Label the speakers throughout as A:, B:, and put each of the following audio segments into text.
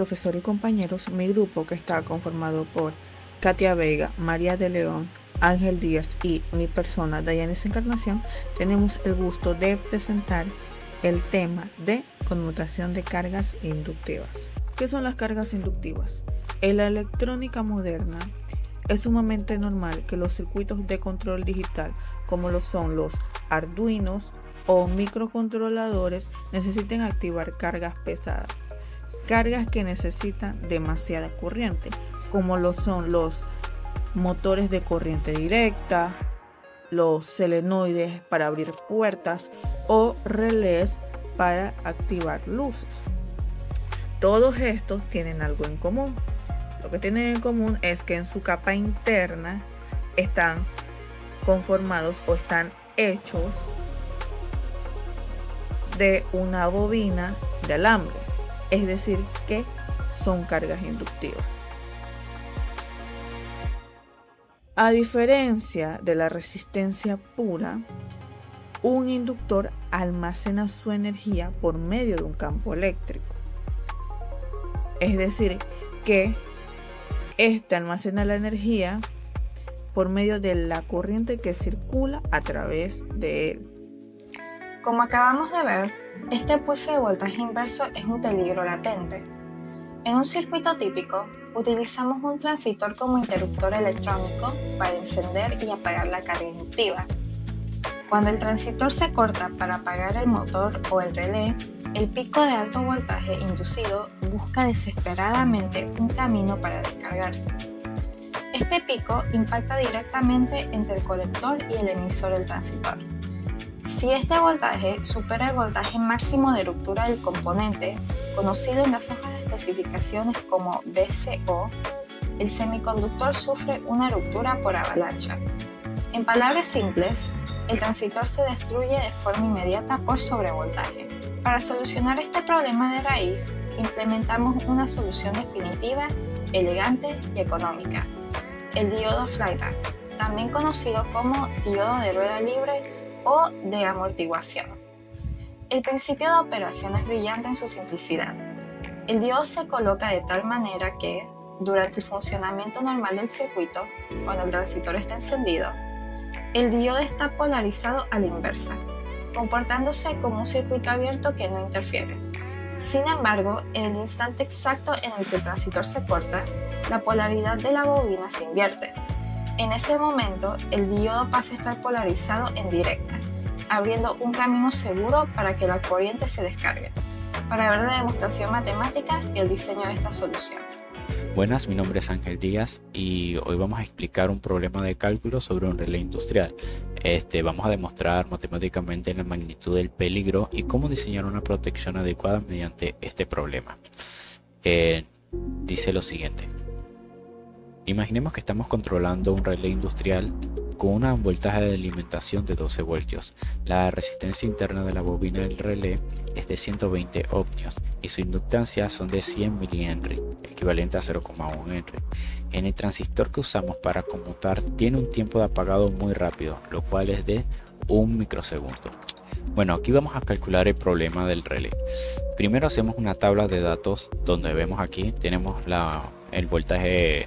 A: profesor y compañeros, mi grupo, que está conformado por Katia Vega, María de León, Ángel Díaz y mi persona, Dayanis Encarnación, tenemos el gusto de presentar el tema de conmutación de cargas inductivas. ¿Qué son las cargas inductivas? En la electrónica moderna es sumamente normal que los circuitos de control digital, como lo son los Arduinos o microcontroladores, necesiten activar cargas pesadas, cargas que necesitan demasiada corriente, como lo son los motores de corriente directa, los solenoides para abrir puertas o relés para activar luces. Todos estos tienen algo en común. Lo que tienen en común es que en su capa interna están conformados o están hechos de una bobina de alambre, es decir, que son cargas inductivas. A diferencia de la resistencia pura, un inductor almacena su energía por medio de un campo eléctrico. Es decir, que este almacena la energía por medio de la corriente que circula a través de él.
B: Como acabamos de ver, este pulso de voltaje inverso es un peligro latente. En un circuito típico, utilizamos un transistor como interruptor electrónico para encender y apagar la carga inductiva. Cuando el transistor se corta para apagar el motor o el relé, el pico de alto voltaje inducido busca desesperadamente un camino para descargarse. Este pico impacta directamente entre el colector y el emisor del transistor. Si este voltaje supera el voltaje máximo de ruptura del componente, conocido en las hojas de especificaciones como VCO, el semiconductor sufre una ruptura por avalancha. En palabras simples, el transistor se destruye de forma inmediata por sobrevoltaje. Para solucionar este problema de raíz, implementamos una solución definitiva, elegante y económica: el diodo flyback, también conocido como diodo de rueda libre o de amortiguación. El principio de operación es brillante en su simplicidad. El diodo se coloca de tal manera que, durante el funcionamiento normal del circuito, cuando el transistor está encendido, el diodo está polarizado a la inversa, comportándose como un circuito abierto que no interfiere. Sin embargo, en el instante exacto en el que el transistor se corta, la polaridad de la bobina se invierte. En ese momento, el diodo pasa a estar polarizado en directa, abriendo un camino seguro para que la corriente se descargue. Para ver la demostración matemática y el diseño de esta solución.
C: Buenas, mi nombre es Ángel Díaz y hoy vamos a explicar un problema de cálculo sobre un relé industrial. Vamos a demostrar matemáticamente la magnitud del peligro y cómo diseñar una protección adecuada mediante este problema. Dice lo siguiente. Imaginemos que estamos controlando un relé industrial con un voltaje de alimentación de 12 voltios. La resistencia interna de la bobina del relé es de 120 ohmios y su inductancia son de 100 milihenry, equivalente a 0,1 henry. En el transistor que usamos para conmutar tiene un tiempo de apagado muy rápido, lo cual es de 1 microsegundo. Bueno, aquí vamos a calcular el problema del relé. Primero hacemos una tabla de datos donde vemos aquí, tenemos el voltaje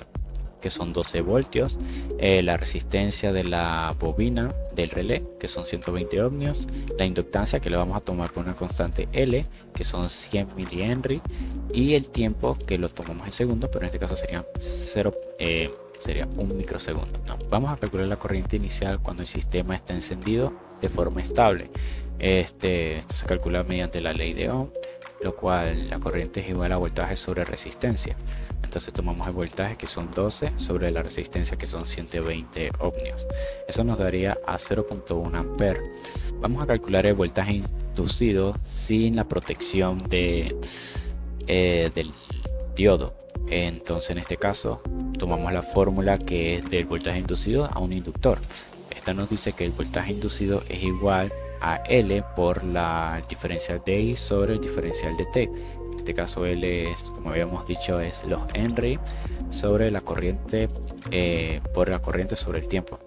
C: que son 12 voltios, la resistencia de la bobina del relé que son 120 ohmios, la inductancia que le vamos a tomar con una constante L que son 100 milihenry y el tiempo que lo tomamos en segundos, pero en este caso sería 1 microsegundo. No, vamos a calcular la corriente inicial cuando el sistema está encendido de forma estable. Esto se calcula mediante la ley de Ohm, lo cual la corriente es igual a voltaje sobre resistencia. Entonces tomamos el voltaje que son 12 sobre la resistencia que son 120 ohmios. Eso nos daría a 0,1 ampere. Vamos a calcular el voltaje inducido sin la protección del diodo. Entonces en este caso tomamos la fórmula que es del voltaje inducido a un inductor. Esta nos dice que el voltaje inducido es igual a L por la diferencial de I sobre el diferencial de T. En este caso L es, como habíamos dicho, es los Henry sobre la corriente por la corriente sobre el tiempo.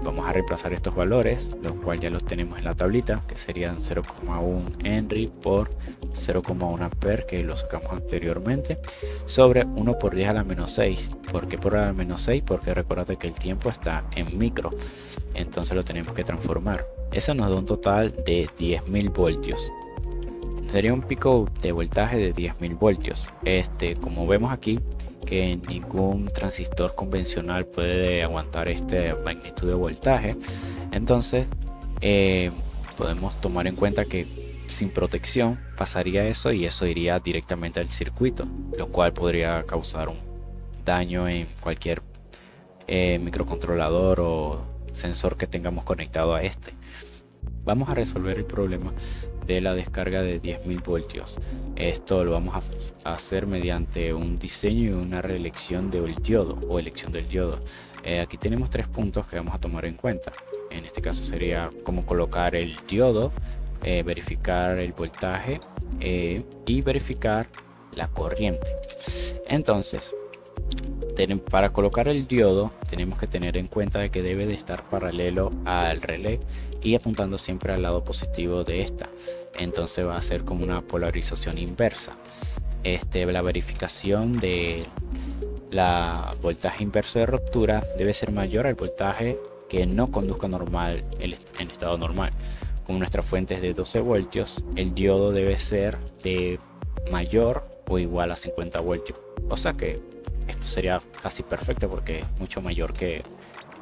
C: Vamos a reemplazar estos valores, los cuales ya los tenemos en la tablita, que serían 0,1 Henry por 0,1 ampere, que lo sacamos anteriormente, sobre 1 por 10 a la menos 6. ¿Por qué por a la menos 6? Porque recuerda que el tiempo está en micro, entonces lo tenemos que transformar. Eso nos da un total de 10.000 voltios. Sería un pico de voltaje de 10.000 voltios. Como vemos aquí, que ningún transistor convencional puede aguantar esta magnitud de voltaje, entonces podemos tomar en cuenta que sin protección pasaría eso, y eso iría directamente al circuito, lo cual podría causar un daño en cualquier microcontrolador o sensor que tengamos conectado a este. Vamos a resolver el problema de la descarga de 10.000 voltios. Esto lo vamos a hacer mediante un diseño y una reelección del diodo o elección del diodo. Aquí tenemos 3 puntos que vamos a tomar en cuenta. En este caso sería cómo colocar el diodo, verificar el voltaje y verificar la corriente. Entonces, para colocar el diodo tenemos que tener en cuenta de que debe de estar paralelo al relé y apuntando siempre al lado positivo de esta. Entonces va a ser como una polarización inversa. La verificación de la voltaje inverso de ruptura debe ser mayor al voltaje que no conduzca normal en estado normal. Como nuestra fuente es de 12 voltios, el diodo debe ser de mayor o igual a 50 voltios. O sea que esto sería casi perfecto porque es mucho mayor que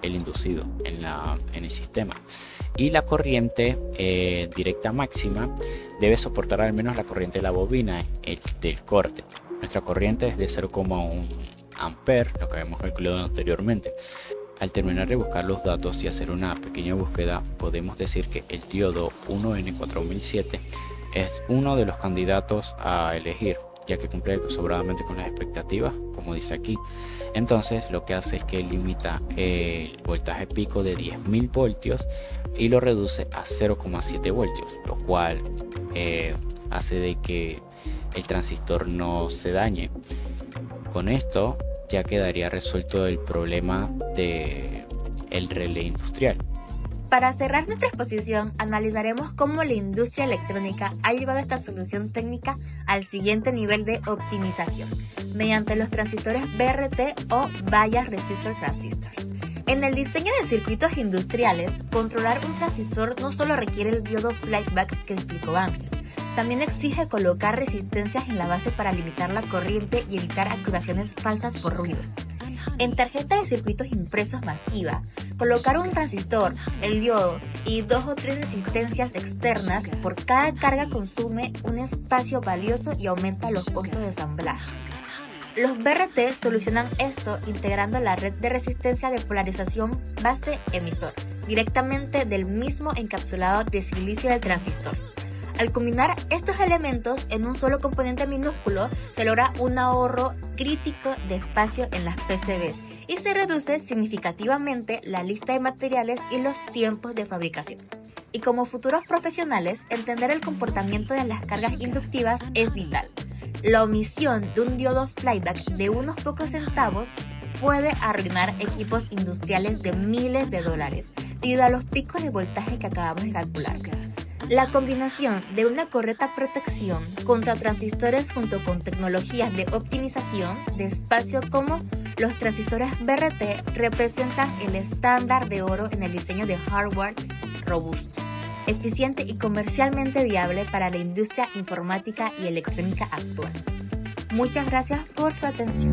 C: el inducido en el sistema. Y la corriente directa máxima debe soportar al menos la corriente de la bobina del corte. Nuestra corriente es de 0,1 ampere, lo que habíamos calculado anteriormente. Al terminar de buscar los datos y hacer una pequeña búsqueda, podemos decir que el diodo 1N4007 es uno de los candidatos a elegir, ya que cumple sobradamente con las expectativas, como dice aquí. Entonces lo que hace es que limita el voltaje pico de 10.000 voltios y lo reduce a 0,7 voltios, lo cual hace de que el transistor no se dañe. Con esto ya quedaría resuelto el problema del relé industrial.
D: Para cerrar nuestra exposición, analizaremos cómo la industria electrónica ha llevado esta solución técnica al siguiente nivel de optimización, mediante los transistores BRT o Bias Resistor Transistors. En el diseño de circuitos industriales, controlar un transistor no solo requiere el diodo flyback que explicó Ángel, también exige colocar resistencias en la base para limitar la corriente y evitar activaciones falsas por ruido. En tarjeta de circuitos impresos masiva, colocar un transistor, el diodo y 2 o 3 resistencias externas por cada carga consume un espacio valioso y aumenta los costos de ensamblaje. Los BRT solucionan esto integrando la red de resistencia de polarización base-emisor directamente del mismo encapsulado de silicio del transistor. Al combinar estos elementos en un solo componente minúsculo, se logra un ahorro crítico de espacio en las PCBs y se reduce significativamente la lista de materiales y los tiempos de fabricación. Y como futuros profesionales, entender el comportamiento de las cargas inductivas es vital. La omisión de un diodo flyback de unos pocos centavos puede arruinar equipos industriales de miles de dólares debido a los picos de voltaje que acabamos de calcular. La combinación de una correcta protección contra transistores junto con tecnologías de optimización de espacio como los transistores BRT representan el estándar de oro en el diseño de hardware robusto, eficiente y comercialmente viable para la industria informática y electrónica actual. Muchas gracias por su atención.